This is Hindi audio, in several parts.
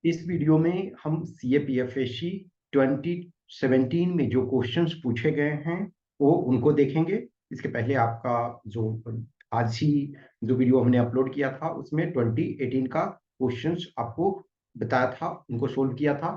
इस वीडियो में हम CAPFSC 2017 में जो क्वेश्चंस पूछे गए हैं वो उनको देखेंगे। इसके पहले आपका जो आज ही जो वीडियो हमने अपलोड किया था उसमें 2018 का क्वेश्चंस आपको बताया था, उनको सोल्व किया था।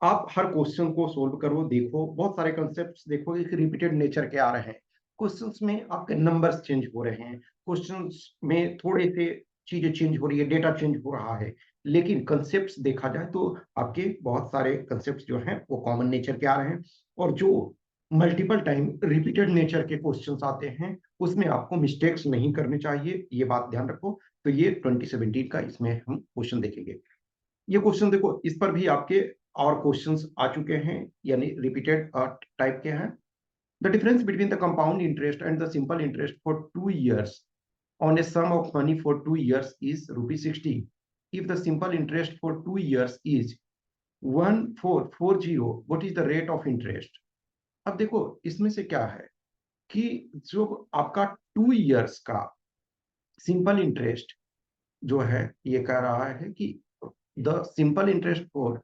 आप हर क्वेश्चन को सोल्व करो, देखो बहुत सारे कंसेप्ट्स देखोगे कि रिपीटेड नेचर के आ रहे हैं। क्वेश्चंस में आपके नंबर्स चेंज हो रहे हैं, क्वेश्चंस में थोड़े से चीजें चेंज हो रही है, डेटा चेंज हो रहा है, लेकिन कंसेप्ट्स देखा जाए तो आपके बहुत सारे कंसेप्ट्स जो हैं वो कॉमन नेचर के आ रहे हैं। और जो मल्टीपल टाइम रिपीटेड नेचर के क्वेश्चंस आते हैं उसमें आपको मिस्टेक्स नहीं करने चाहिए, ये बात ध्यान रखो। तो ये 2017 का इसमें हम क्वेश्चन देखेंगे। ये क्वेश्चन देखो, इस पर भी आपके और क्वेश्चंस आ चुके हैं, यानी रिपीटेड टाइप के हैं। The difference between the compound interest and the simple interest for 2 years on a sum of money for 2 years is ₹60. If the simple interest for 2 years is 1440, what is the rate of interest? अब देखो इसमें से क्या है कि जो आपका 2 years का सिंपल इंटरेस्ट जो है ये कह रहा है कि the simple interest for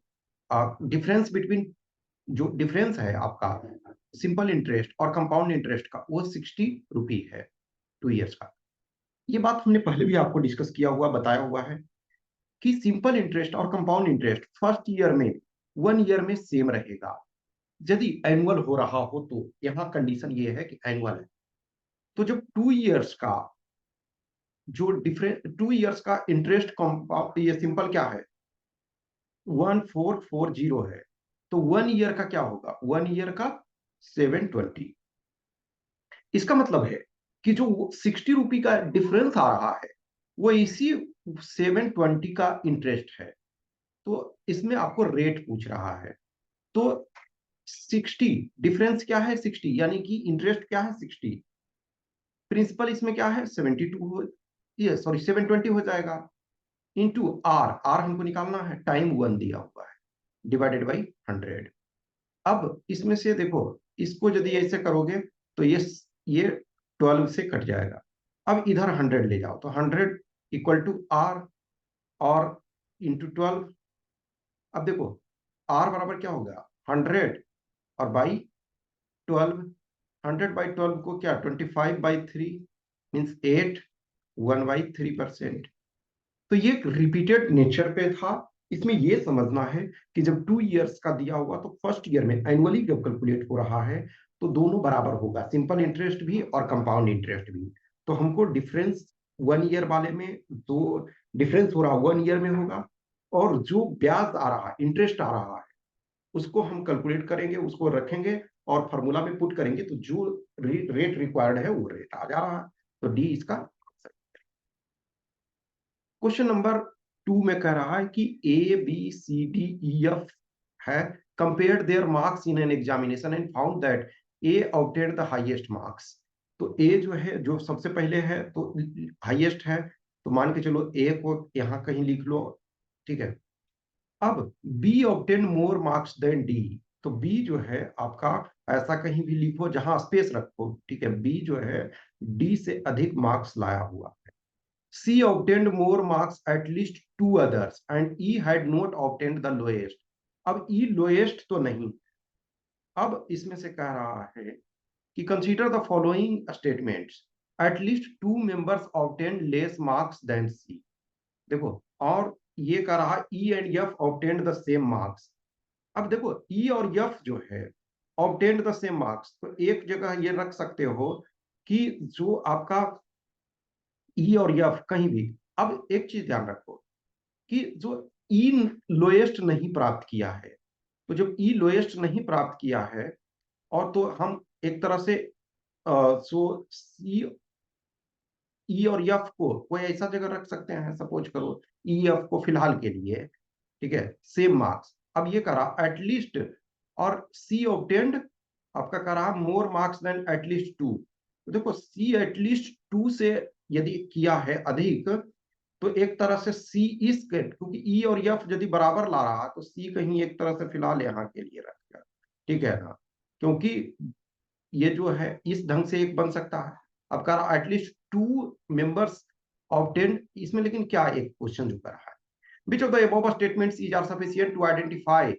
difference between, जो डिफरेंस है आपका सिंपल इंटरेस्ट और कंपाउंड इंटरेस्ट का, वो ₹60 है 2 years का। ये बात हमने पहले भी आपको डिस्कस किया हुआ, बताया हुआ है कि सिंपल इंटरेस्ट और कंपाउंड इंटरेस्ट फर्स्ट ईयर में 1 year में सेम रहेगा। यदि एनुअल हो रहा हो तो यहाँ कंडीशन ये है कि एनुअल है। तो जब 2 years का जो डिफरेंस, 2 years का इंटरेस्ट कंपाउंड, ये सिंपल क्या है 1440 है, तो 1 year का क्या होगा, 1 year का 720। इसका मतलब है कि जो ₹60 का डिफरेंस आ रहा है वो इसी 720 का इंटरेस्ट है। तो इसमें आपको रेट पूछ रहा है। तो 60 डिफरेंस क्या है 60, यानी कि इंटरेस्ट क्या है 60, प्रिंसिपल इसमें क्या है 72 हो, ये सॉरी 720 हो जाएगा, इंटू आर, आर हमको निकालना है, टाइम 1 दिया हुआ है, डिवाइडेड बाई 100। अब इसमें से देखो, इसको यदि ऐसे करोगे तो ये 12 से कट जाएगा। अब इधर 100 ले जाओ तो 100 इक्वल टू आर और इंटू 12। अब देखो आर बराबर क्या हो गया 100 और बाई 12, 100/12 को क्या 25/3 मीन्स 8, 1/3%। तो ये रिपीटेड नेचर पे था। इसमें ये समझना है कि जब 2 years का दिया हुआ तो फर्स्ट ईयर में एनुअली जब कैलकुलेट हो रहा है तो दोनों बराबर होगा, सिंपल इंटरेस्ट भी और कंपाउंड इंटरेस्ट भी। तो हमको डिफरेंस 1 year वाले में दो डिफरेंस हो रहा 1 year में होगा, और जो ब्याज आ रहा इंटरेस्ट आ रहा है उसको हम कैलकुलेट करेंगे, उसको रखेंगे और फॉर्मूला में पुट करेंगे तो जो रेट रिक्वायर्ड है वो रेट आ जा रहा है। तो डी इसका। क्वेश्चन नंबर 2 में कह रहा है कि ABCDEF है, compared there marks in an examination and found that A obtained the highest marks. तो ए जो है जो सबसे पहले है तो हाईएस्ट है, तो मान के चलो ए को यहाँ कहीं लिख लो, ठीक है। अब B obtain more marks than D, तो बी जो है आपका ऐसा कहीं भी लिखो जहां स्पेस रखो, ठीक है। बी जो है डी से अधिक मार्क्स लाया हुआ है। C obtained more marks at least 2 others and E had not obtained the lowest. अब ई लोएस्ट तो नहीं। अब इसमें से कह रहा है कि consider the following statements, at least 2 members obtained less marks than C. देखो, और ये कह रहा E and F obtained the same marks. अब देखो ई और एफ जो है ऑब्टेन्ड द सेम मार्क्स, तो एक जगह ये रख सकते हो कि जो आपका ई और एफ कहीं भी। अब एक चीज ध्यान रखो कि जो ई लोएस्ट नहीं प्राप्त किया है, तो जब ई लोएस्ट नहीं प्राप्त किया है और तो हम एक तरह से सो सी ई और एफ को कोई ऐसा जगह रख सकते हैं, सपोज करो ई एफ को फिलहाल के लिए, ठीक है, सेम मार्क्स। अब ये करा एटलीस्ट, और सी ऑब्टेन्ड आपका करा मोर मार्क्स देन एटलीस्ट 2। तो देखो सी एटलीस्ट 2 से यदि किया है अधिक, तो एक तरह से सी इस, क्योंकि ई और एफ यदि बराबर ला रहा तो सी कहीं एक तरह से फिलहाल यहाँ के लिए रखेगा, ठीक है ना, क्योंकि ये जो है इस ढंग से एक बन सकता है। अब कह रहा एटलीस्ट 2 members ऑब्टेन्ड, इसमें लेकिन क्या एक क्वेश्चन जो कर रहा है which of the above statements is are sufficient to identify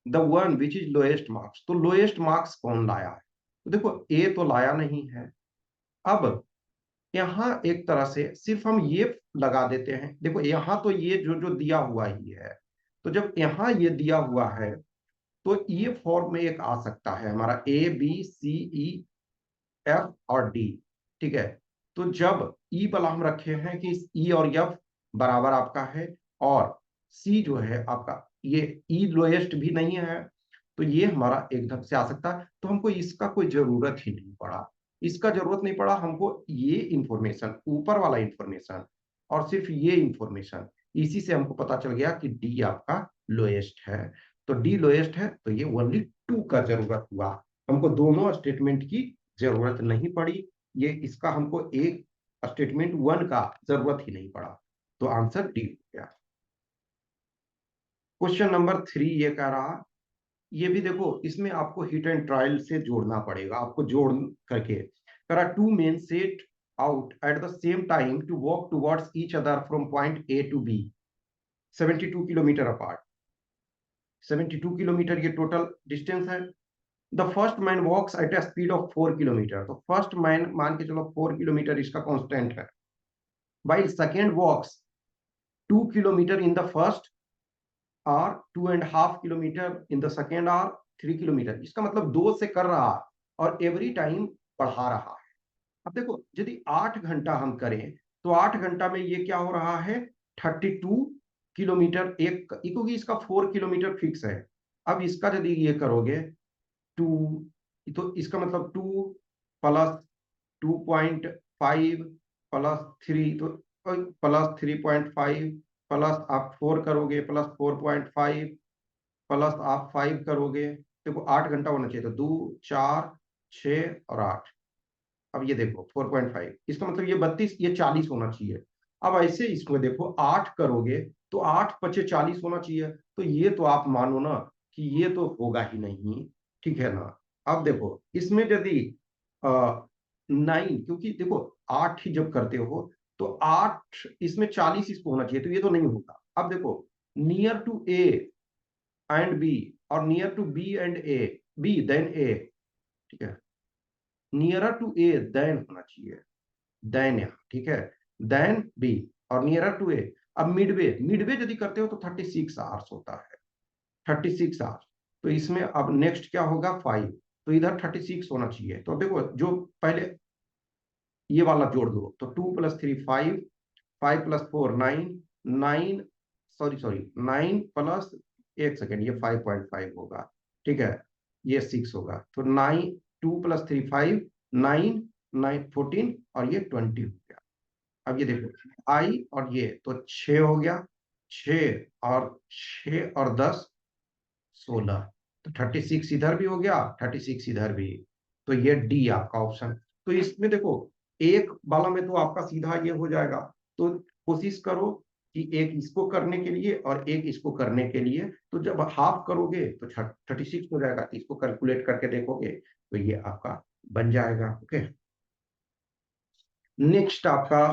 the one which is lowest marks. तो लोएस्ट मार्क्स कौन लाया है? तो देखो ए तो लाया नहीं है। अब यहाँ एक तरह से सिर्फ हम ये लगा देते हैं, देखो यहाँ तो ये जो जो दिया हुआ ही है, तो जब यहाँ ये दिया हुआ है तो ये फॉर्म में एक आ सकता है हमारा A B C E F और डी। ठीक है, तो जब ई वाला हम रखे हैं कि ई और एफ बराबर आपका है, और सी जो है आपका ये ई लोएस्ट भी नहीं है, तो ये हमारा एकदम से आ सकता है। तो हमको इसका कोई जरूरत ही नहीं पड़ा, इसका जरूरत नहीं पड़ा हमको। ये इंफॉर्मेशन, ऊपर वाला इंफॉर्मेशन और सिर्फ ये इंफॉर्मेशन, इसी से हमको पता चल गया कि डी आपका लोएस्ट है। तो डी लोएस्ट है, तो ये ओनली टू का जरूरत हुआ, हमको दोनों स्टेटमेंट की जरूरत नहीं पड़ी। ये इसका हमको एक स्टेटमेंट वन का जरूरत ही नहीं पड़ा, तो आंसर डी हो गया। क्वेश्चन नंबर 3 ये कह रहा, ये भी देखो इसमें आपको हिट एंड ट्रायल से जोड़ना पड़ेगा, आपको जोड़ करके करा। Two men set out at the same time to walk towards each other from point A to B 72 kilometre apart. 72 kilometre ये टोटल डिस्टेंस है। The first man walks at a speed of 4 kilometre. तो फर्स्ट मैन मान के चलो 4 किलोमीटर इसका कांस्टेंट है, while second walks 2 kilometre in the first hour, 2.5 kilometre in the second hour, 3 kilometre. इसका मतलब 2 से कर रहा है और एवरी टाइम बढ़ा रहा है। अब देखो यदि 8 घंटा हम करें तो 8 घंटा में ये क्या हो रहा है, 32 किलोमीटर। एक क्योंकि इसका 4 किलोमीटर फिक्स है। अब इसका यदि ये करोगे 2, तो इसका मतलब 2 प्लस 2.5 प्लस 3, तो प्लस 3.5 प्लस आप 4 करोगे प्लस 4.5 प्लस आप 5 करोगे। देखो 8 घंटा होना चाहिए, तो 2 4 6 और 8। अब ये देखो 4.5, इसका मतलब ये 32, ये 40 होना चाहिए। अब ऐसे इसमें देखो 8 करोगे तो 8 पचे 40 होना चाहिए। तो ये तो आप मानो ना कि ये तो होगा ही नहीं, ठीक है ना। अब देखो इसमें यदि 9, क्योंकि देखो 8 ही जब करते हो तो 8 इसमें 40 इसको होना चाहिए, तो ये तो नहीं होगा। अब देखो near to A and B, और near to B and A, B then A, ठीक है, नियरर टू ए देन होना चाहिए, देन यहाँ, ठीक है, देन बी और नियरर टू ए। अब मिडवे, मिडवे यदि करते हो तो 36 आवर्स होता है, 36 आवर्स। तो इसमें अब नेक्स्ट क्या होगा 5, तो इधर 36 होना चाहिए। तो देखो जो पहले ये वाला जोड़ दो, तो 2 + 3 5, 5 + 4 9, 9 सॉरी सॉरी 9 प्लस, एक सेकेंड, ये 5.5 होगा, ठीक है, ये 6 होगा। तो 9, 2 + 3 5, 9 9 14 और ये 20 हो गया। अब ये देखो आई और ये तो 6 हो गया, 6 और 10 16, तो 36 इधर भी हो गया, 36 इधर भी। तो ये डी आपका ऑप्शन। तो इसमें देखो एक वाला में तो आपका सीधा ये हो जाएगा। तो कोशिश करो कि एक इसको करने के लिए और एक इसको करने के लिए, तो जब हाफ करोगे तो 36 हो जाएगा, तो इसको कैलकुलेट करके देखोगे तो ये आपका बन जाएगा। ओके, नेक्स्ट आपका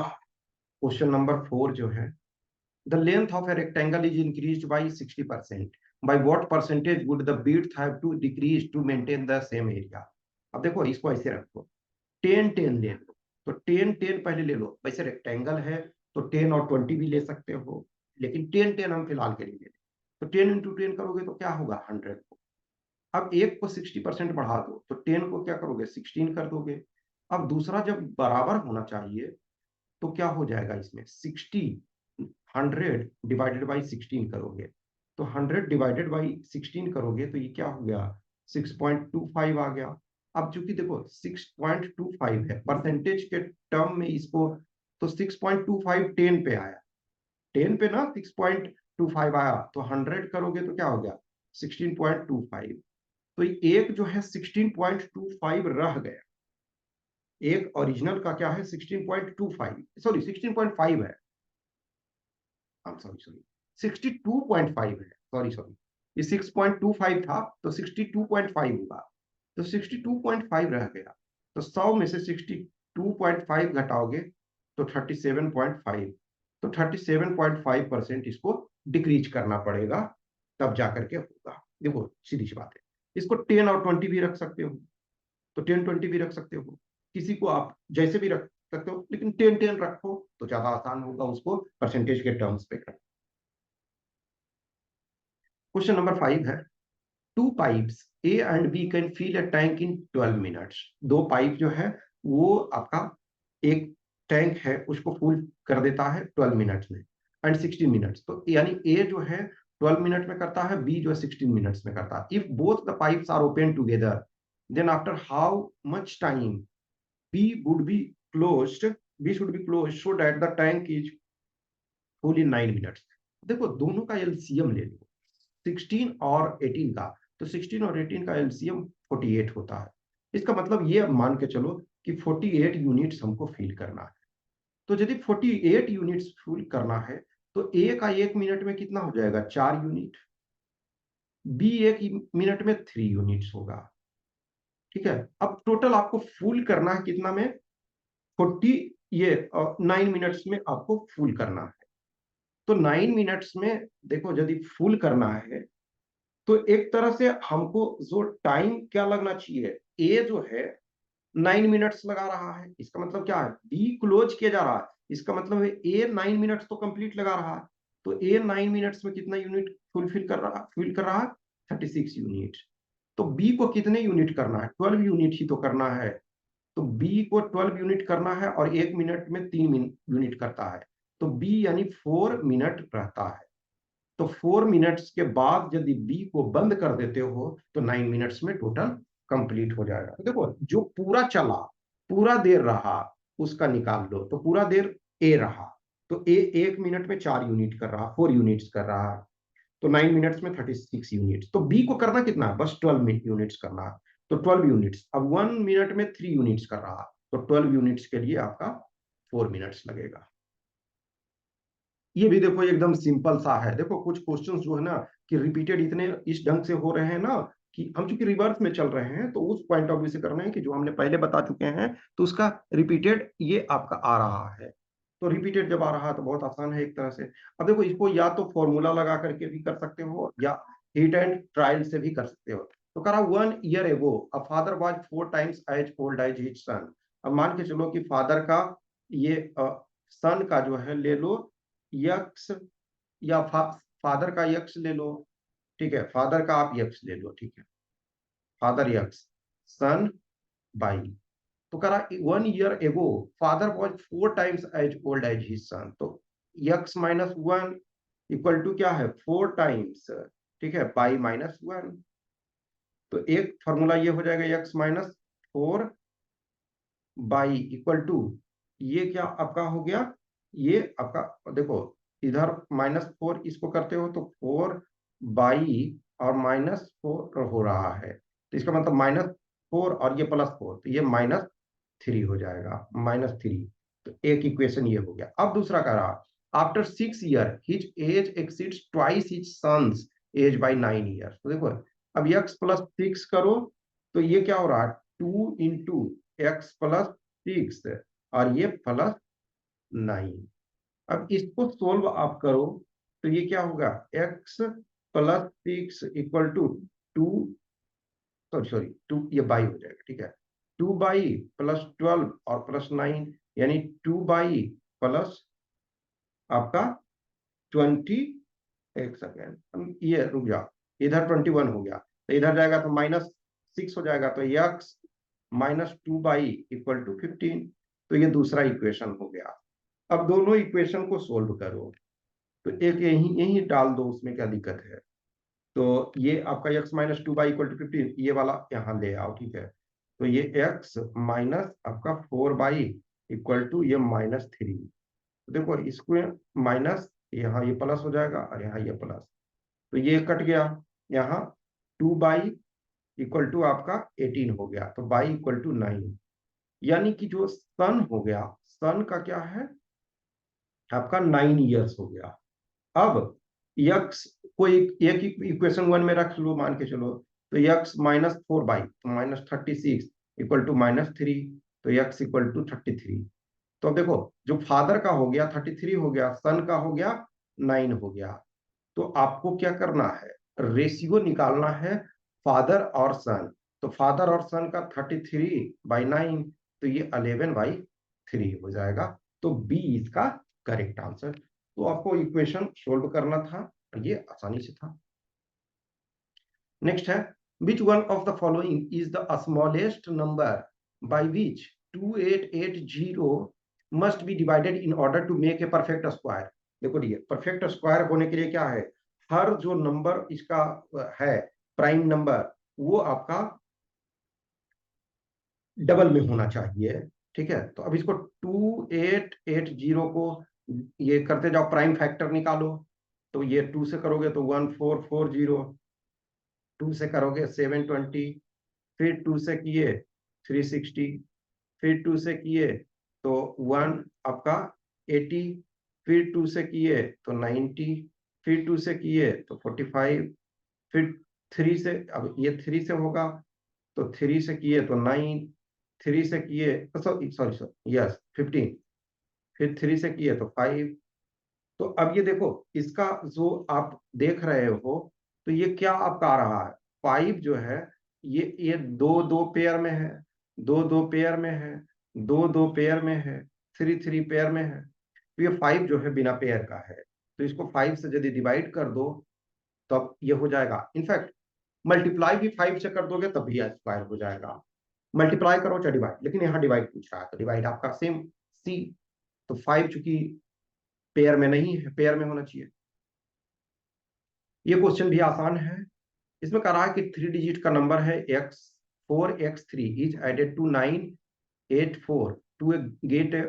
क्वेश्चन नंबर 4 जो है, the length of a rectangle is increased by 60%. By what percentage would the width have to decrease to maintain the same area? अब देखो इसको ऐसे रखो, 10 10 ले लो, तो 10 10 पहले ले लो। वैसे रेक्टेंगल है तो 10 और 20 भी ले सकते हो, लेकिन 10 10 हम फिलहाल के लिए ले लें। तो 10 × 10 करोगे तो क्या होगा 100। अब एक को 60% बढ़ा दो, तो 10 को क्या करोगे 16 कर दोगे। अब दूसरा जब बराबर होना चाहिए तो क्या हो जाएगा इसमें 60, 100 डिवाइडेड बाई 16 करोगे, तो 100 डिवाइडेड बाई 16 करोगे तो ये क्या हो गया 6.25 आ गया। अब चूंकि देखो 6.25 है परसेंटेज के टर्म में इसको, तो 6.25 10 पे आया, 10 पे ना 6.25 आया, तो 100 करोगे तो क्या हो गया 16.25। तो एक जो है 16.25 रह गया, एक ओरिजिनल का क्या है 16.25, सॉरी 16.5 है, सॉरी सॉरी 62.5 है, सॉरी सॉरी, ये 6.25 था तो 62.5 होगा, तो 62.5 रह गया। तो 100 में से 62.5 घटाओगे तो 37.5, तो 37.5% इसको डिक्रीज करना पड़ेगा, तब जाकर के होगा। देखो सीधी सी बात है, इसको 10 और 20 भी रख सकते हो, तो 10-20 भी रख सकते हो, किसी को आप जैसे भी रख सकते हो, लेकिन 10-10 रखो तो ज्यादा आसान होगा उसको परसेंटेज के टर्म्स पे करना। क्वेश्चन नंबर 5 है, two pipes A and B can fill a tank in 12 minutes. दो पाइप जो है वो आपका एक टैंक है उसको फुल कर देता है 12 मिनट्स में एंड 16 मिनट्स। तो यानी ए जो है 12 मिनट में करता है, बी जो है 16 मिनट्स में करता है। If both the pipes are open together then after how much time B would be closed, B should be closed so that the tank is full in 9 minutes. देखो दोनों का एलसीएम ले लो, 16 और 18 का, तो 16 और 18 का एलसीएम 48 होता है। इसका मतलब ये मान के चलो कि 48 यूनिट्स हमको फिल करना है। तो यदि 48 यूनिट्स फिल करना है तो ए का 1 मिनट में कितना हो जाएगा, 4 यूनिट, बी 1 मिनट में 3 यूनिट्स होगा। ठीक है, अब टोटल आपको फुल करना है कितना में, 40, ये 9 मिनट्स में आपको फुल करना है। तो 9 मिनट्स में देखो यदि फुल करना है तो एक तरह से हमको जो टाइम क्या लगना चाहिए, ए जो है 9 मिनट्स लगा रहा है, इसका मतलब क्या है, बी क्लोज किया जा रहा है, इसका मतलब है ए 9 मिनट्स तो कंप्लीट लगा रहा है। तो ए 9 मिनट्स में कितना यूनिट फुल कर रहा है, 36 यूनिट। तो बी को कितने यूनिट करना है, 12 यूनिट ही तो करना है। तो बी को 12 यूनिट करना है और 1 मिनट में 3 यूनिट करता है, तो बी यानी 4 मिनट रहता है। तो 4 मिनट्स के बाद यदि बी को बंद कर देते हो तो 9 मिनट्स में टोटल कंप्लीट हो जाएगा। तो देखो जो पूरा चला, पूरा देर रहा, उसका निकाल लो, तो पूरा देर ए रहा, तो ए 1 मिनट में 4 यूनिट कर रहा, 4 यूनिट्स कर रहा है, तो 9 मिनट्स में 36 यूनिट्स। तो बी को करना कितना है, बस 12 यूनिट्स करना है, तो 12 यूनिट्स। अब 1 मिनट में 3 यूनिट्स कर रहा, तो 12 यूनिट्स के लिए आपका 4 मिनट्स लगेगा। ये भी देखो एकदम सिंपल सा है। देखो कुछ क्वेश्चंस जो है ना कि रिपीटेड इतने इस ढंग से हो रहे हैं ना कि हम चूंकि रिवर्स में चल रहे हैं, तो उस पॉइंट ऑफ व्यू से करना है कि जो हमने पहले बता चुके हैं तो उसका रिपीटेड ये आपका आ रहा है। तो रिपीटेड जब आ रहा है तो बहुत आसान है एक तरह से। अब देखो इसको या तो फॉर्मूला लगा करके भी कर सकते हो या हीट एंड ट्रायल से भी कर सकते हो। तो करा 1 year ago a father was 4 times as old as his son. अब मान के चलो कि फादर का ये सन का जो है ले लो यक्स, या फादर का यक्स ले लो, ठीक है, फादर का आप यक्स ले लो, ठीक है, फादर यक्स, सन बाई। तो करा 1 year ago father was 4 times as old as his son. तो x-1 इक्वल टू क्या है, 4 टाइम्स, ठीक है, बाई -1। तो एक फॉर्मूला ये हो जाएगा x-4 बाई इक्वल टू, ये क्या आपका हो गया, ये आपका देखो इधर -4 इसको करते हो तो 4 बाई और -4 हो रहा है, तो इसका मतलब -4 और ये +4, तो ये -3 हो जाएगा, -3। तो एक इक्वेशन ये हो गया। अब दूसरा कह रहा, after 6 year his age exceeds twice his sons age by 9 year. तो देखो अब x+6 करो तो ये क्या हो रहा है, 2 × x+6 और ये +9। अब इसको सोल्व आप करो तो ये क्या होगा, x+6 equal to 2, sorry sorry 2, ये बाई हो जाएगा, ठीक है, 2 बाई +12 और +9, यानी 2 बाई प्लस आपका 20, एक सेकेंड ये रुक जाओ, इधर 21 हो गया तो इधर जाएगा तो -6 हो जाएगा, तो x -2 बाई इक्वल टू 15। तो ये दूसरा इक्वेशन हो गया। अब दोनों इक्वेशन को सोल्व करो, तो एक यही यही डाल दो, उसमें क्या दिक्कत है। तो ये आपका x-2 बाई इक्वल टू 15, ये वाला यहाँ ले आओ, ठीक है, तो ये x माइनस आपका 4 बाई इक्वल टू ये -3। देखो इसको माइनस, यहाँ ये प्लस हो जाएगा और यहाँ ये प्लस, तो ये कट गया, यहाँ 2 बाई इक्वल टू आपका 18 हो गया, तो बाई इक्वल टू 9, यानी कि जो सन हो गया, सन का क्या है आपका 9 ईयर्स हो गया। अब यक्स को एक इक्वेशन 1 में रख लो, मान के चलो, तो यक्स -4 बाई तो -36 इक्वल टू -3, तो यक्स इक्वल टू 33। तो अब देखो, जो फादर का हो गया 33 हो गया, सन का हो गया 9 हो गया। तो आपको क्या करना है, रेशियो निकालना है फादर और सन। तो फादर और सन का 33/9, तो ये 11/3 हो जाएगा। तो बी इसका करेक्ट आंसर। तो आपको इक्वेशन सोल्व करना था, ये आसानी से था। नेक्स्ट है, which one of the following is the smallest number by which 2880 must be divided in order to make a perfect square. देखो ये परफेक्ट स्क्वायर होने के लिए क्या है, हर जो नंबर इसका है प्राइम नंबर, वो आपका डबल में होना चाहिए। ठीक है, तो अब इसको 2880 को ये करते जाओ, प्राइम फैक्टर निकालो। तो ये 2 से करोगे तो 1440, 2 से करोगे 720, फिर 2 से किए 360, फिर 2 से किए तो 1 आपका 80, फिर 2 से किए तो 90, फिर 2 से किए तो 45, फिर 3 से, अब ये 3 से होगा तो 3 से किए तो 9, 3 से किए सॉरी सॉरी सॉरी यस 15, फिर 3 से किए तो 5। तो अब ये देखो, इसका जो आप देख रहे हो, तो ये क्या आपका आ रहा है, 5 जो है, ये दो दो पेयर में है, दो दो पेयर में है, दो दो पेयर में है, 3 3 पेयर में है। तो ये 5 जो है बिना पेयर का है, तो इसको 5 से यदि डिवाइड कर दो तब ये हो जाएगा। इनफैक्ट मल्टीप्लाई भी 5 से कर दोगे तब भी स्क्वायर हो जाएगा, मल्टीप्लाई करो चाहे डिवाइड, लेकिन यहाँ डिवाइड पूछ रहा है तो डिवाइड आपका सेम सी। तो 5 चूंकि पेयर में नहीं है, पेयर में होना चाहिए। ये क्वेश्चन भी आसान है। इसमें कह रहा है कि 3 डिजिट का नंबर है x, 4x3 is added to 984 to get a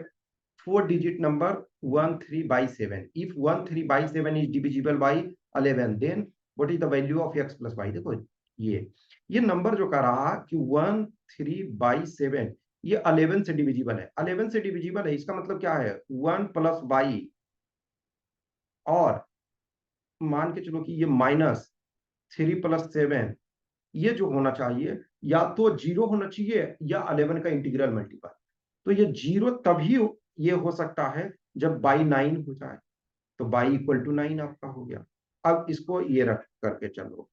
4 digit number 13/7। If 13/7 is divisible by 11, then what is the value of x plus Y. देखो ये नंबर जो कह रहा है कि 13/7, ये 11 से डिविजिबल है, 11 से डिविजिबल है, इसका मतलब क्या है 1 प्लस बाई, और मान के चलो कि ये -3 + 7, ये जो होना चाहिए या तो 0 होना चाहिए या 11 का इंटीग्रल मल्टीपल। तो ये 0 तभी ये हो सकता है जब बाई 9 हो जाए, तो बाई इक्वल टू 9 आपका हो गया। अब इसको ये रख करके चलो,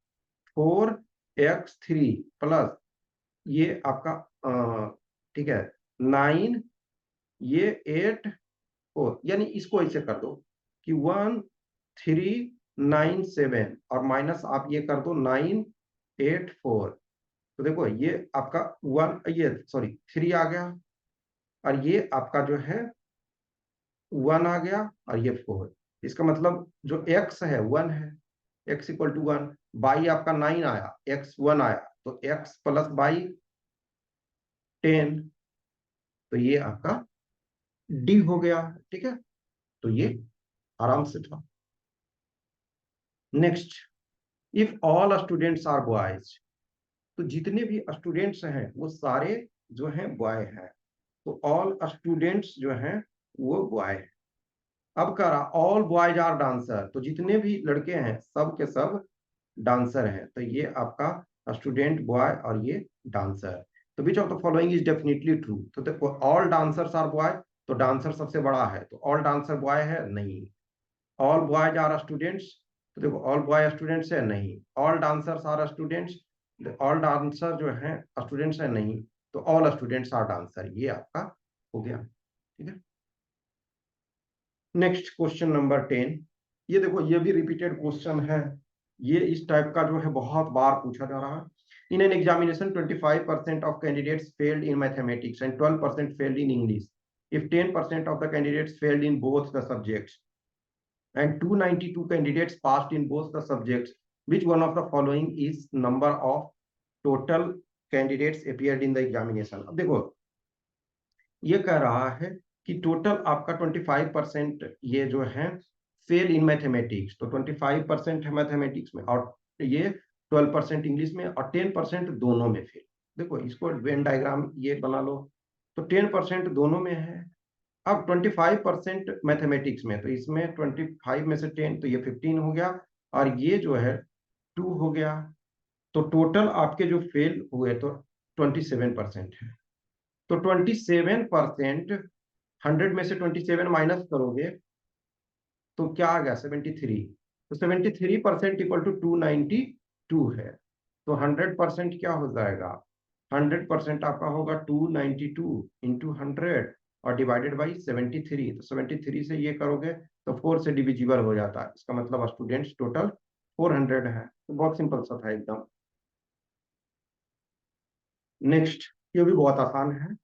4x3 प्लस ये आपका ठीक है 9, ये 8 4, यानी इसको ऐसे कर दो कि 1397 और माइनस आप ये कर दो 984। तो देखो ये आपका 1, ये सॉरी 3 आ गया, और ये आपका जो है 1 आ गया, और ये 4। इसका मतलब जो x है 1 है, x इक्वल टू 1, बाई आपका 9 आया, x 1 आया, तो x प्लस बाई 10, तो ये आपका d हो गया। ठीक है, तो ये आराम से था। Next, if all students are boys, तो जितने भी स्टूडेंट्स हैं वो सारे जो हैं बॉय हैं, तो ऑल स्टूडेंट्स जो हैं वो बॉय हैं। अब कह रहा ऑल बॉयज आर डांसर, तो जितने भी लड़के हैं सब के सब डांसर हैं, तो ये आपका स्टूडेंट बॉय और ये डांसर। तो विच of the following is definitely true. तो देखो ऑल डांसर्स आर बॉय, तो डांसर सबसे बड़ा है, तो ऑल डांसर बॉय है नहीं। ऑल बॉयज आर स्टूडेंट्स, तो देखो ऑल बॉय स्टूडेंट्स है नहीं। All dancers are students, all dancer जो है स्टूडेंट्स है नहीं, तो ऑल स्टूडेंट्स आर डांसर, ये आपका हो गया। ठीक है, नेक्स्ट क्वेश्चन नंबर 10। ये देखो ये भी रिपीटेड क्वेश्चन है, ये इस टाइप का जो है बहुत बार पूछा जा रहा है। In an examination 25% of candidates failed in mathematics and 12% failed in English. If 10% of the candidates failed in both the subjects and 292 candidates passed in both the subjects, which one of the following is number of total candidates appeared in the examination। अब देखो ये कह रहा है कि टोटल आपका 25% ये जो है फेल इन मैथमेटिक्स, तो 25% है मैथमेटिक्स में, और ये 12% इंग्लिश में, और 10% दोनों में फेल। देखो इसको वेन डायग्राम ये बना लो, तो 10% दोनों में है। अब 25% मैथमेटिक्स में, तो इसमें 25 में से 10, तो ये 15 हो गया, और ये जो है 2 हो गया। तो टोटल आपके जो फेल हुए तो 27% है। तो 27% 100 में से 27 माइनस करोगे तो क्या आ गया 73। तो 73% इक्वल टू 292 है। तो 100% क्या हो जाएगा, 100% आपका होगा 292 इंटू 100 और डिवाइडेड बाई 73। तो 73 से ये करोगे तो 4 से डिविजिबल हो जाता है, इसका मतलब स्टूडेंट्स टोटल 400 है। तो बहुत सिंपल सा था एकदम। नेक्स्ट, ये भी बहुत आसान है।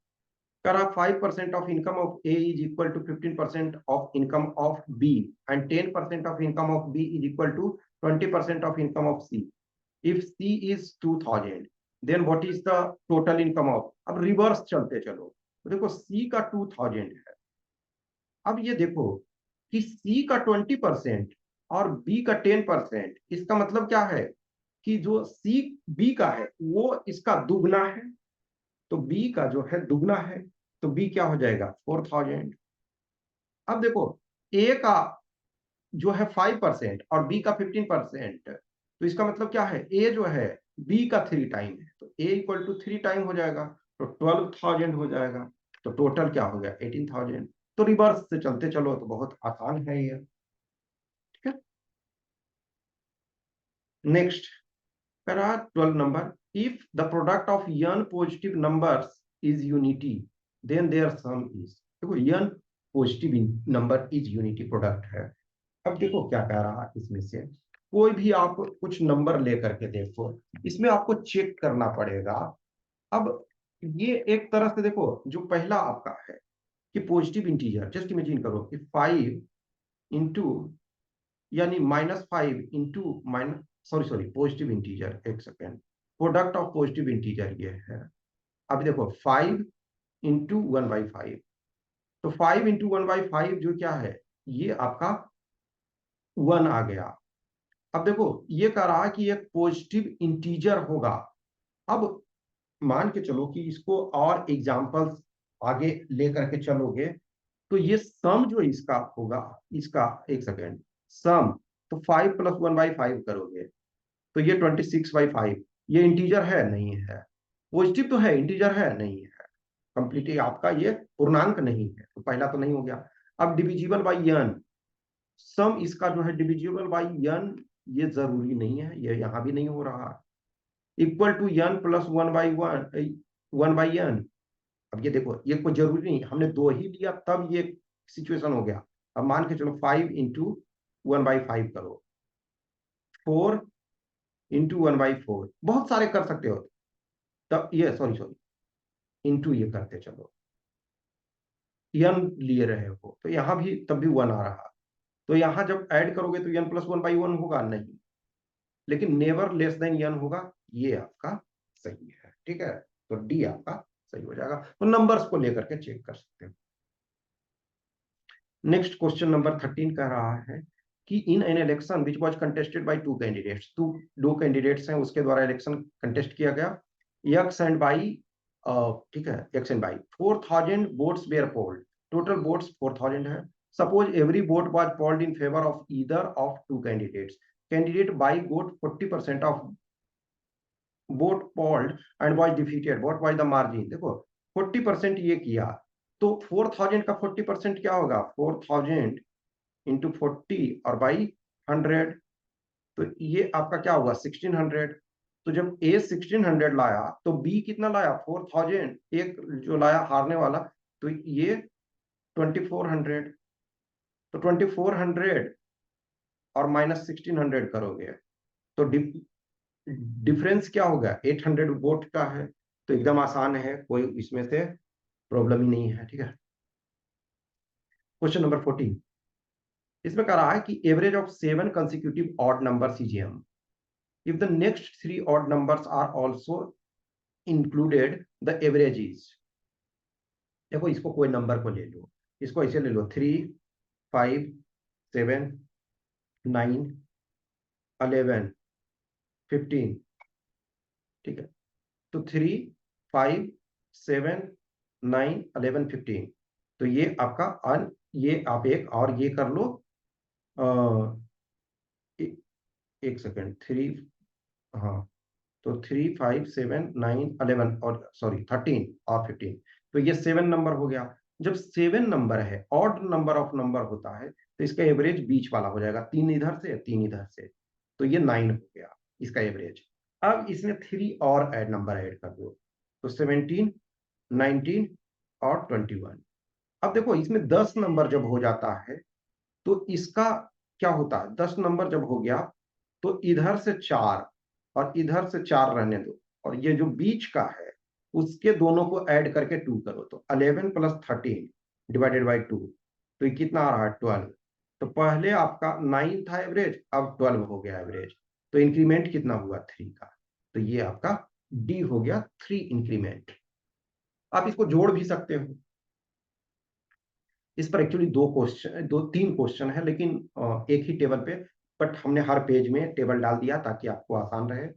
करा 5% of income of A is equal to 15% of income of B and 10% of income of B is equal to 20% of income of C. If C is 2000 then what is the total income of. अब रिवर्स चलते चलो, तो देखो सी का 2000 है। अब ये देखो कि सी का 20% और बी का 10%, इसका मतलब क्या है कि जो सी बी का है वो इसका दुगना है, तो बी का जो है दुगना है, तो बी क्या हो जाएगा 4000। अब देखो ए का जो है 5% और बी का 15%, तो इसका मतलब क्या है, ए जो है बी का 3 टाइम है, तो ए इक्वल टू 3 टाइम हो जाएगा, तो 12,000 हो जाएगा। तो टोटल क्या हो गया 18,000। तो रिवर्स से चलते चलो तो बहुत आसान है ये। ठीक है। Next, para 12 number, if the product of n positive numbers is unity then their sum is. देखो n positive number is unity product है। अब देखो क्या कह रहा है, इसमें से कोई भी आप कुछ नंबर लेकर के देखो, इसमें आपको चेक करना पड़ेगा। अब ये एक तरह से देखो, जो पहला आपका है कि पॉजिटिव इंटीजर, जस्ट इमेजिन करो कि 5 इंटू यानी -5 into minus, sorry positive integer, एक second, product of positive integer ये है। अब देखो 5 इंटू 1/5, तो 5 इंटू 1/5 जो क्या है, ये आपका 1 आ गया। अब देखो ये कह रहा है कि एक पॉजिटिव इंटीजर होगा। अब मान के चलो कि इसको और एग्जांपल्स आगे लेकर के चलोगे, तो ये सम जो इसका होगा, इसका एक सेकेंड सम, तो 5 प्लस 1/5 करोगे तो ये 26/5। ये इंटीजर है नहीं है, पॉजिटिव तो है, इंटीजर है नहीं है, कंप्लीटली आपका ये पूर्णांक नहीं है, तो पहला तो नहीं हो गया। अब डिविजिबल बाई n, सम इसका जो है डिविजिबल बाई n, ये जरूरी नहीं है, ये यहां भी नहीं हो रहा। Equal to n plus 1/n। अब ये देखो ये कोई जरूरी नहीं, हमने 2 ही लिया तब ये सिचुएशन हो गया। अब मान के चलो 5 इंटू 1/5 करो, 4 इंटू 1/4, बहुत सारे कर सकते हो। तब ये सॉरी इंटू ये करते चलो, n लिए रहे हो तो यहां भी तब भी 1 आ रहा, तो यहां जब ऐड करोगे तो n प्लस 1/1 होगा नहीं, लेकिन नेवर लेस देन n होगा, ये आपका सही है। ठीक है, तो डी आपका सही हो जाएगा। तो नंबर्स को लेकर के चेक कर सकते हो। नेक्स्ट क्वेश्चन नंबर 13 कह रहा है कि in an election which was contested by 2 candidates, दो कैंडिडेट्स हैं उसके द्वारा इलेक्शन कंटेस्ट किया गया, यक्स एंड बाई, ठीक है, X and Y 4000 votes were polled, total votes 4000 है। Suppose every vote was polled in favour of either of 2 candidates, candidate Y got 40% of vote polled and was defeated, what was the margin. देखो 40% ये किया, तो 4000 का 40% क्या होगा, 4000 इंटू 40 और बाई 100, तो ये आपका क्या होगा 1600। तो जब ए 1600 लाया तो बी कितना लाया 4000, एक जो लाया हारने वाला, तो ये 2400। तो 2400 और माइनस 1600 करोगे तो डिफरेंस क्या होगा 800 वोट का है। तो एकदम आसान है, कोई इसमें से प्रॉब्लम ही नहीं है। ठीक है। क्वेश्चन नंबर 14, इसमें कह रहा है कि average of 7 consecutive odd numbers is m if the next 3 odd numbers are also included the average is। देखो इसको कोई नंबर को ले लो, इसको ऐसे ले लो 3, 5, 7, 9, 11, 15। ठीक है, तो 3, 5, 7, 9, 11, 15, तो ये आपका अन, ये आप एक और ये कर लो, ए, एक सेकेंड, 3, हाँ, तो 3, 5, 7, 9, 11 और सॉरी 13 और 15, तो ये 7 नंबर हो गया। जब 7 नंबर है, ऑड नंबर ऑफ नंबर होता है, तो इसका एवरेज बीच वाला हो जाएगा, 3 इधर से 3 इधर से, तो ये 9 हो गया इसका एवरेज। अब इसमें 3 और नंबर ऐड कर दो, तो 17, 19 और 21। अब देखो इसमें 10 नंबर जब हो जाता है तो इसका क्या होता है, 10 नंबर जब हो गया तो इधर से 4 और इधर से 4 रहने दो, और ये जो बीच का है उसके दोनों को ऐड करके 2 करो, तो 11 प्लस 13 डिवाइडेड बाई 2, तो ये कितना आ रहा है 12। तो पहले आपका 9 था एवरेज, अब 12 हो गया एवरेज, तो इंक्रीमेंट कितना हुआ 3 का, तो ये आपका डी हो गया 3 इंक्रीमेंट। आप इसको जोड़ भी सकते हो, इस पर एक्चुअली 2 3 क्वेश्चन है, लेकिन एक ही टेबल पे, बट हमने हर पेज में टेबल डाल दिया ताकि आपको आसान रहे।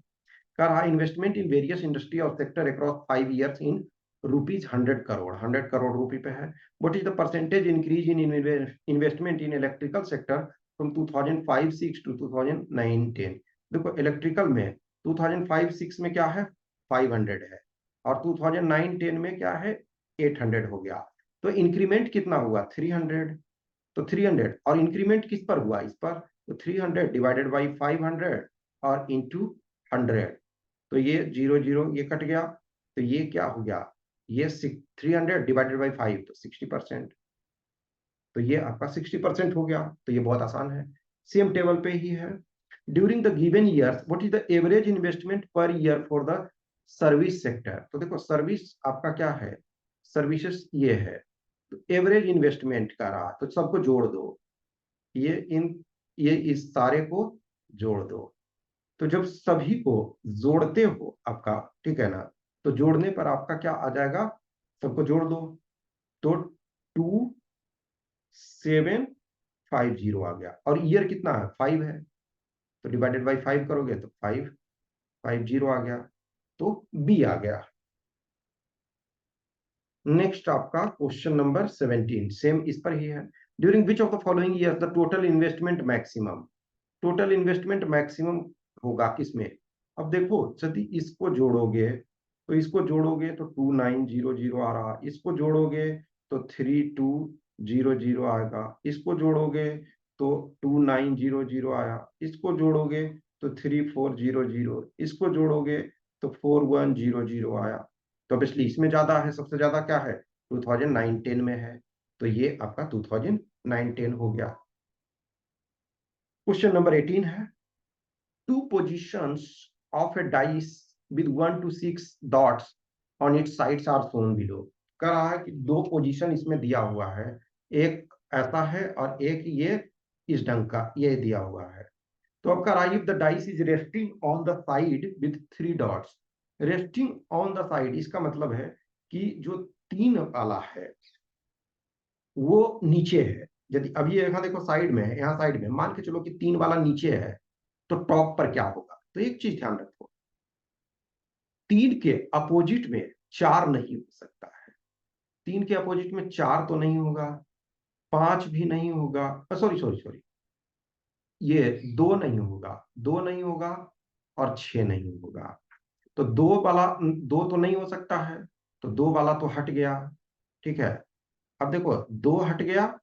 कर रहा इन्वेस्टमेंट इन वेरियस इंडस्ट्री और sector across 5 years in rupees 100 crore, 100 crore रुपए पे है। What is the percentage increase in investment in electrical sector from 2005-6 to 2009-10। देखो इलेक्ट्रिकल में 2005-6 में क्या है 500 है, और 2009-10 में क्या है 800 हो गया, तो इंक्रीमेंट कितना हुआ 300। तो 300 और इंक्रीमेंट किस पर हुआ इस पर, तो 300 डिवाइडेड बाई 500 और इंटू 100, तो ये 0 0 ये कट गया, तो ये क्या हो गया, ये 300 डिवाइडेड बाई 5 तो 60%, तो ये आपका 60% हो गया, तो ये बहुत आसान है, सेम टेबल पे ही है। During the given year what is the average investment per year for the service sector. तो देखो सर्विस आपका क्या है, सर्विसेज ये है, तो एवरेज इन्वेस्टमेंट का रहा, तो सबको जोड़ दो, ये इस सारे को जोड़ दो, तो जब सभी को जोड़ते हो आपका, ठीक है ना, तो जोड़ने पर आपका क्या आ जाएगा, सबको जोड़ दो, तो 2750 आ गया, और ईयर कितना है 5 है, तो डिवाइडेड बाई 5 करोगे तो 550 आ गया, तो बी आ गया। नेक्स्ट आपका क्वेश्चन नंबर 17, सेम इस पर ही है। During which of the following year the total investment maximum, total investment maximum होगा किसमें। अब देखो यदि इसको जोड़ोगे, तो इसको जोड़ोगे तो 2900 आ रहा, इसको जोड़ोगे तो 3200 आएगा, इसको जोड़ोगे तो 2900 आया, इसको जोड़ोगे तो 3400, इसको जोड़ोगे तो 4100 आया, तो ऑब्वियसली इसमें ज्यादा है, सबसे ज्यादा क्या है 2009-10 में है, तो ये आपका 2009-10 हो गया। क्वेश्चन नंबर 18 है, two positions of a dice with 1 to 6 dots on its sides are shown below। कह रहा है कि 2 पोजीशन इसमें दिया हुआ है, एक ऐसा है और एक ये इस ढंग का ये दिया हुआ है। तो अब कह रहा है if the dice is resting on the side with 3 dots, resting on the side इसका मतलब है कि जो 3 वाला है वो नीचे है। यदि अब ये यहाँ देखो साइड में है, यहाँ साइड में मान के चलो कि 3 वाला नीचे है, तो टॉप पर क्या होगा, तो एक चीज ध्यान रखो, 3 के अपोजिट में 4 नहीं हो सकता है, 3 के अपोजिट में 4 तो नहीं होगा, 5 भी नहीं होगा, सॉरी सॉरी सॉरी, ये 2 नहीं होगा, 2 नहीं होगा और 6 नहीं होगा, तो 2 वाला 2 तो नहीं हो सकता है, तो 2 वाला तो हट गया, ठीक है। अब देखो 2 हट गया,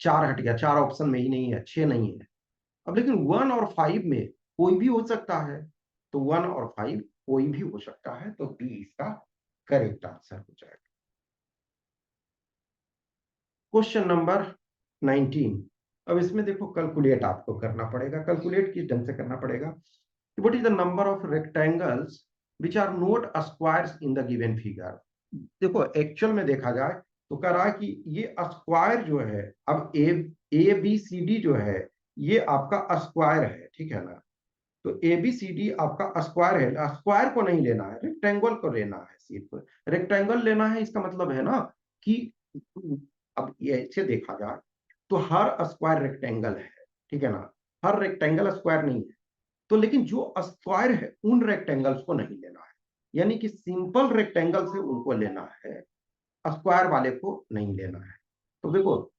4 हट गया, 4 ऑप्शन में ही नहीं है, 6 नहीं है। अब लेकिन 1 और 5 में कोई भी हो सकता है, तो 1 और 5 कोई भी हो सकता है, तो बी इसका करेक्ट आंसर हो जाएगा। क्वेश्चन नंबर 19, अब इसमें देखो कैलकुलेट आपको करना पड़ेगा, कैलकुलेट किस ढंग से करना पड़ेगा, what is the number of rectangles which are not squares in the given figure. देखो एक्चुअल में देखा जाए तो कह रहा है कि ये स्क्वायर जो है, अब ए बी सी डी जो है ये आपका स्क्वायर है, ठीक है ना, तो ए बी सी डी आपका स्क्वायर है, स्क्वायर को नहीं लेना है, रेक्टेंगल को लेना है, सिर्फ रेक्टेंगल लेना है, इसका मतलब है ना कि अब ये ऐसे देखा जाए तो हर स्क्वायर रेक्टेंगल है, ठीक है ना, हर रेक्टेंगल स्क्वायर नहीं है, तो लेकिन जो स्क्वायर है उन रेक्टेंगल्स को नहीं लेना है, यानी कि सिंपल रेक्टेंगल से उनको लेना है, स्क्वायर वाले को नहीं लेना है। तो देखो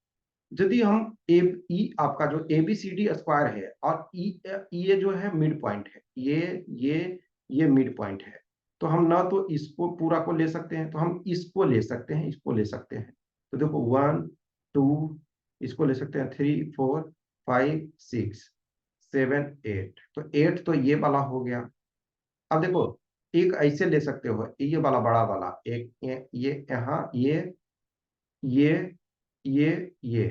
यदि हम ए ई आपका जो A B C D square है और ये जो है मिड पॉइंट है, ये मिड पॉइंट है, तो हम ना तो इसको पूरा को ले सकते हैं, तो हम इसको ले सकते हैं, इसको ले सकते हैं, तो देखो 1 2, इसको ले सकते हैं 3 4 5 6 7 8, तो 8 तो ये वाला हो गया। अब देखो एक ऐसे ले सकते हो, ये वाला बड़ा वाला एक, ये यहाँ ये ये ये,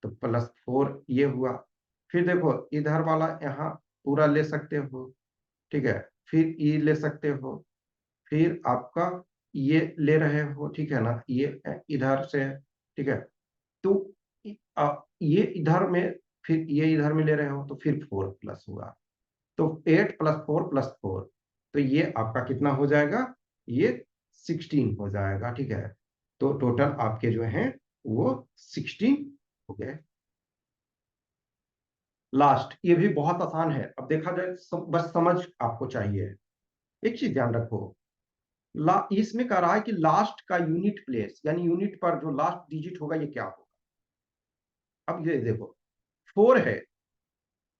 तो +4 ये हुआ। फिर देखो इधर वाला यहाँ पूरा ले सकते हो, ठीक है। फिर ये ले सकते हो, फिर आपका ये ले रहे हो, ठीक है ना, ये इधर से, ठीक है। तो ये इधर में, फिर ये इधर में ले रहे हो, तो फिर 4 प्लस हुआ, तो 8 + 4 + 4, तो ये आपका कितना हो जाएगा, ये 16 हो जाएगा, ठीक है। तो टोटल आपके जो हैं वो 16 हो गए। लास्ट, ये भी बहुत आसान है, अब देखा जाए बस समझ आपको चाहिए। एक चीज ध्यान रखो, इसमें कह रहा है कि लास्ट का यूनिट प्लेस, यानी यूनिट पर जो लास्ट डिजिट होगा ये क्या होगा। अब ये देखो 4 है,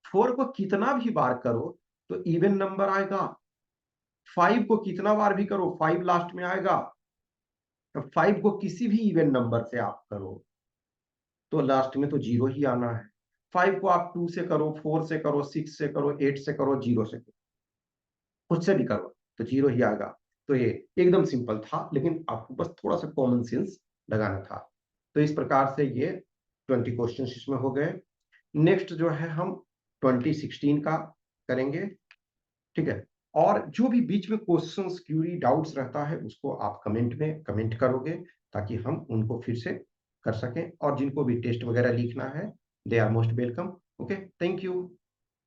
4 को कितना भी बार करो तो इवन नंबर आएगा। 5 को कितना बार भी करो 5 लास्ट में आएगा। तो 5 को किसी भी इवन नंबर से आप करो तो लास्ट में तो 0 ही आना है। 5 को आप 2 से करो, 4 से करो, 6 से करो, 8 से करो, 0 से करो, खुद से भी करो तो 0 ही आएगा। तो ये एकदम सिंपल था, लेकिन आपको बस थोड़ा सा कॉमन सेंस लगाना था। तो इस प्रकार से ये 20 क्वेश्चन इसमें हो गए। नेक्स्ट जो है हम 2016 का करेंगे, ठीक है। और जो भी बीच में क्वेश्चंस, क्यूरी, डाउट्स रहता है उसको आप कमेंट में कमेंट करोगे, ताकि हम उनको फिर से कर सकें। और जिनको भी टेस्ट वगैरह लिखना है, they are most welcome. Okay, thank you.